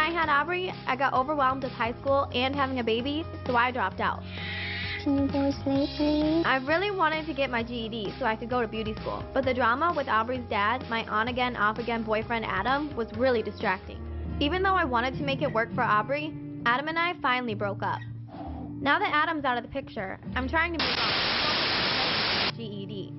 I had Aubrey, I got overwhelmed with high school and having a baby, so I dropped out. Can you go to sleep, please? I really wanted to get my GED so I could go to beauty school, but the drama with Aubrey's dad, my on-again, off-again boyfriend Adam, was really distracting. Even though I wanted to make it work for Aubrey, Adam and I finally broke up. Now that Adam's out of the picture, I'm trying to move on to GED.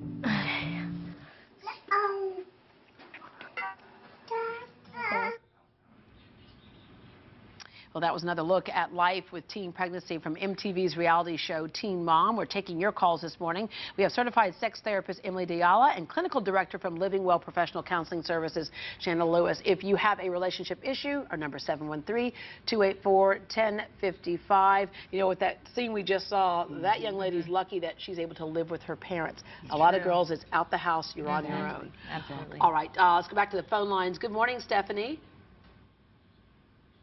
Well, that was another look at life with teen pregnancy from MTV's reality show Teen Mom. We're taking your calls this morning. We have certified sex therapist Emily Diala and clinical director from Living Well Professional Counseling Services, Shanna Lewis. If you have a relationship issue, our number is 713-284-1055. You know, with that scene we just saw, that young lady's lucky that she's able to live with her parents. A lot of girls, it's out the house, you're on your own. Absolutely. All right, let's go back to the phone lines. Good morning, Stephanie.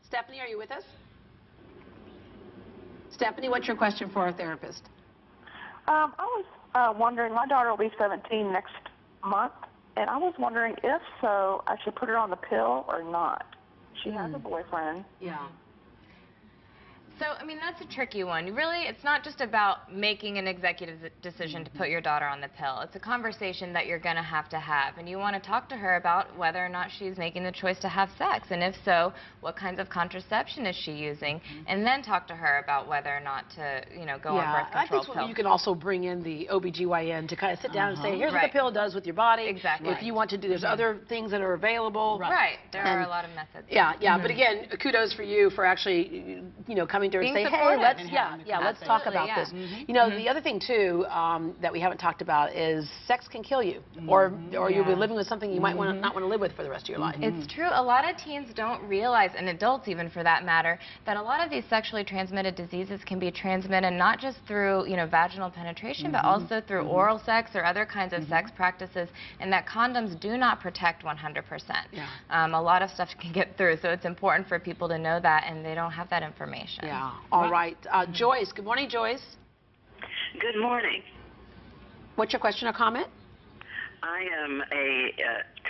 Stephanie, are you with us? Stephanie, what's your question for our therapist? I was wondering, my daughter will be 17 next month, and I was wondering if so, I should put her on the pill or not. She has a boyfriend. Yeah. So, I mean, that's a tricky one. Really, it's not just about making an executive decision to put your daughter on the pill. It's a conversation that you're going to have, and you want to talk to her about whether or not she's making the choice to have sex, and if so, what kinds of contraception is she using, and then talk to her about whether or not to, you know, go on birth control I think pill. you can also bring in the OBGYN to kind of sit down and say, here's what the pill does with your body. Exactly. If you want to do, there's other things that are available. Right. There are a lot of methods. Yeah, but again, kudos for you for actually, you know, coming to her and Being say, hey, supportive. let's talk about Absolutely, this. yeah. You know, the other thing too that we haven't talked about is sex can kill you, or you'll be living with something you might not want to live with for the rest of your life. It's true. A lot of teens don't realize, and adults even for that matter, that a lot of these sexually transmitted diseases can be transmitted not just through, you know, vaginal penetration, but also through oral sex or other kinds of sex practices, and that condoms do not protect 100%. Yeah. A lot of stuff can get through, so it's important for people to know that, and they don't have that information. Yeah. All right. Joyce. Good morning, Joyce. Good morning. What's your question or comment? I am a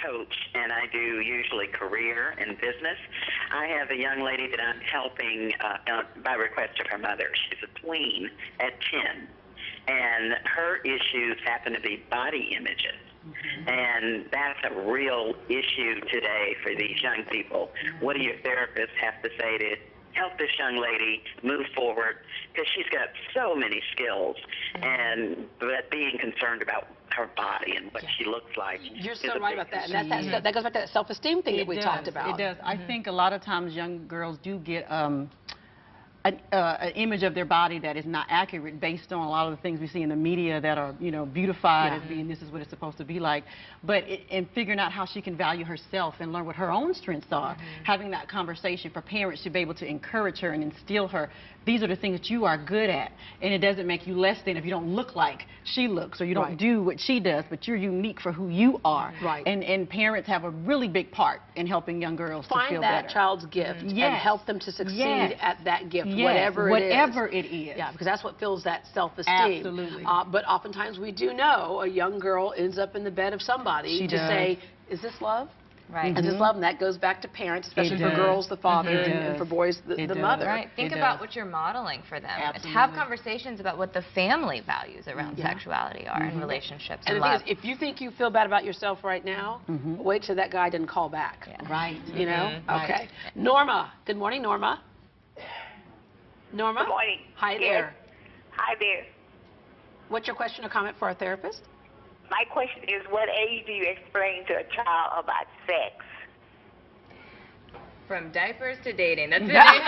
coach, and I do usually career and business. I have a young lady that I'm helping by request of her mother. She's a tween at 10, and her issues happen to be body images. And that's a real issue today for these young people. What do your therapists have to say to help this young lady move forward? Because she's got so many skills, but being concerned about her body and what she looks like. You're so right about that. And that goes back to that self-esteem thing that we talked about. It does. I think a lot of times young girls do get an image of their body that is not accurate based on a lot of the things we see in the media that are, you know, beautified as being this is what it's supposed to be like. But in figuring out how she can value herself and learn what her own strengths are, having that conversation for parents to be able to encourage her and instill her, these are the things that you are good at, and it doesn't make you less than if you don't look like she looks or you don't do what she does, but you're unique for who you are. Right. And parents have a really big part in helping young girls to feel better. Find that child's gift and help them to succeed at that gift, whatever it is. Yeah, because that's what fills that self-esteem. Absolutely. But oftentimes we do know a young girl ends up in the bed of somebody to say, is this love? Right. Is this love? And that goes back to parents, especially for girls, the father, and for boys, the mother. Right. Think about what you're modeling for them. Absolutely. Have conversations about what the family values around sexuality are and relationships and And the love. thing is, if you think you feel bad about yourself right now, wait till that guy doesn't call back. Right. You know? Okay. Norma. Good morning, Norma. Norma? Good morning. Hi there. Hi there. What's your question or comment for our therapist? My question is, what age do you explain to a child about sex? From diapers to dating. That's the name.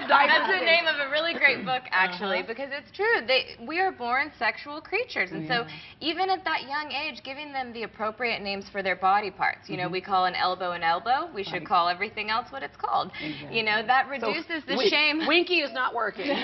That's the name of a really great book, actually, because it's true. We are born sexual creatures, and so even at that young age, giving them the appropriate names for their body parts. You know, we call an elbow. We should call everything else what it's called. You know, that reduces the shame. Winky is not working. No,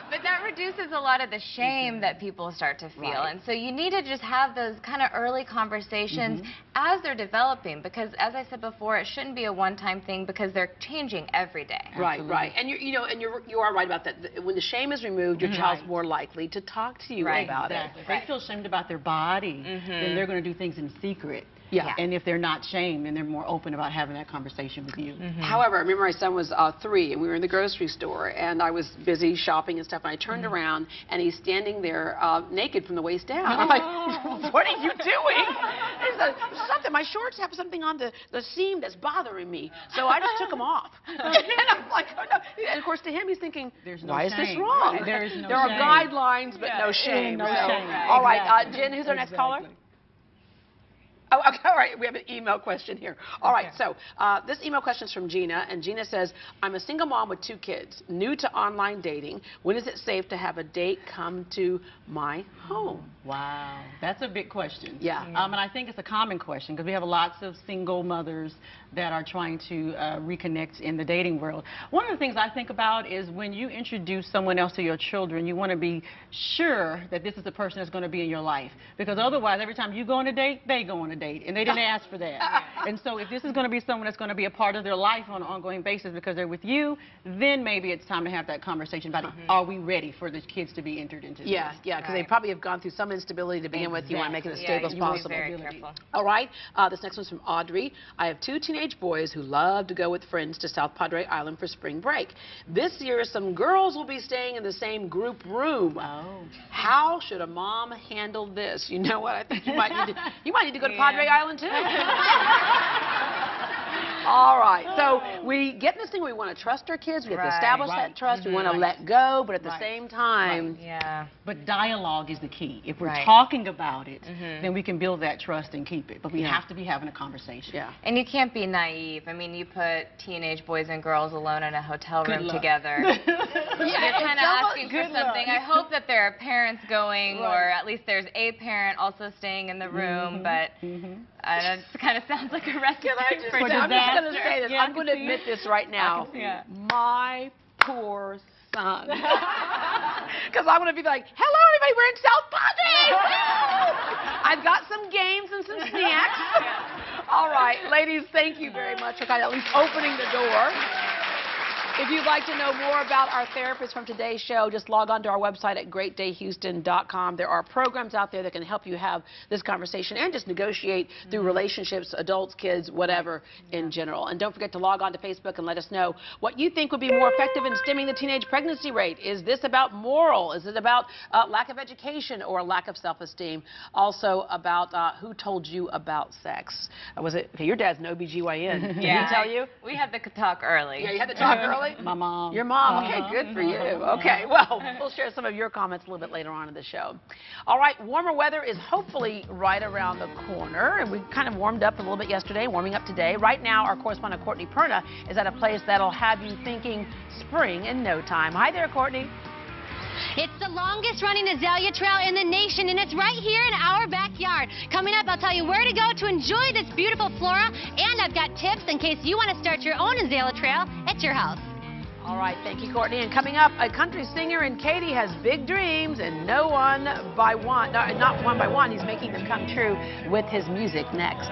but that reduces a lot of the shame that people start to feel, and so you need to just have those kind of early conversations as they're developing, because as I said before, it shouldn't be a one-time thing because they're changing every day. Right. And you are right about that. When the shame is removed, your child's more likely to talk to you about it. If they feel ashamed about their body, then they're going to do things in secret. Yeah. And if they're not shamed, then they're more open about having that conversation with you. However, I remember my son was 3, and we were in the grocery store, and I was busy shopping and stuff, and I turned around, and he's standing there naked from the waist down. I'm like, what are you doing? He said, something, my shorts have something on the seam that's bothering me, so I just took them off. And I'm like, oh, no. And of course, to him, he's thinking, why is this wrong? Right. There is no There are shame. guidelines, but no shame. No So, shame. all right, Exactly. Jen, who's our next caller? Exactly. Oh, okay, all right, we have an email question here. All right, so this email question is from Gina, and Gina says, I'm a single mom with 2 kids, new to online dating. When is it safe to have a date come to my home? Wow, that's a big question. Yeah. And I think it's a common question because we have lots of single mothers that are trying to reconnect in the dating world. One of the things I think about is when you introduce someone else to your children, you want to be sure that this is the person that's going to be in your life, because otherwise every time you go on a date, they go on a date, and they didn't ask for that. And so if this is going to be someone that's going to be a part of their life on an ongoing basis because they're with you, then maybe it's time to have that conversation about are we ready for the kids to be entered into this? Yeah, because they probably have gone through some instability to begin with. You want to make it as stable as you want to possible. be very careful. All right, this next one's from Audrey. I have 2 teenage boys who love to go with friends to South Padre Island for spring break. This year, some girls will be staying in the same group room. Oh. How should a mom handle this? You know what? I think you might need to go to Padre Island too. All right, so we get in this thing where we want to trust our kids. We have to establish that trust. We want to let go, but at the same time, Yeah. But dialogue is the key. If we're Right. talking about it, then we can build that trust and keep it. But we have to be having a conversation. yeah. And you can't be naive. I mean, you put teenage boys and girls alone in a hotel Good room luck. together. You're kind of asking for good luck. something. I hope that there are parents going, or at least there's a parent also staying in the room, but it kind of sounds like a recipe for I'm just disaster. going to say this. Yeah, I I'm going can to see admit it. this right now. Yeah. My poor son. Because I'm going to be like, hello, everybody, we're in South Padre. I've got some games and some snacks. All right, ladies, thank you very much for kind of at least opening the door. If you'd like to know more about our therapists from today's show, just log on to our website at greatdayhouston.com. There are programs out there that can help you have this conversation and just negotiate through relationships, adults, kids, whatever in general. And don't forget to log on to Facebook and let us know what you think would be more effective in stemming the teenage pregnancy rate. Is this about moral? Is it about lack of education or lack of self-esteem? Also about who told you about sex? Was it, okay, your dad's an OBGYN. Did he tell you? We had the talk early. Yeah, you had to talk early? My mom. Your mom. Okay, good for you. Okay, well, we'll share some of your comments a little bit later on in the show. All right, warmer weather is hopefully right around the corner, and we kind of warmed up a little bit yesterday, warming up today. Right now, our correspondent Courtney Perna is at a place that'll have you thinking spring in no time. Hi there, Courtney. It's the longest running azalea trail in the nation, and it's right here in our backyard. Coming up, I'll tell you where to go to enjoy this beautiful flora, and I've got tips in case you want to start your own azalea trail at your house. All right, thank you, Courtney. And coming up, a country singer in Katy has big dreams, and not one by one, he's making them come true with his music next.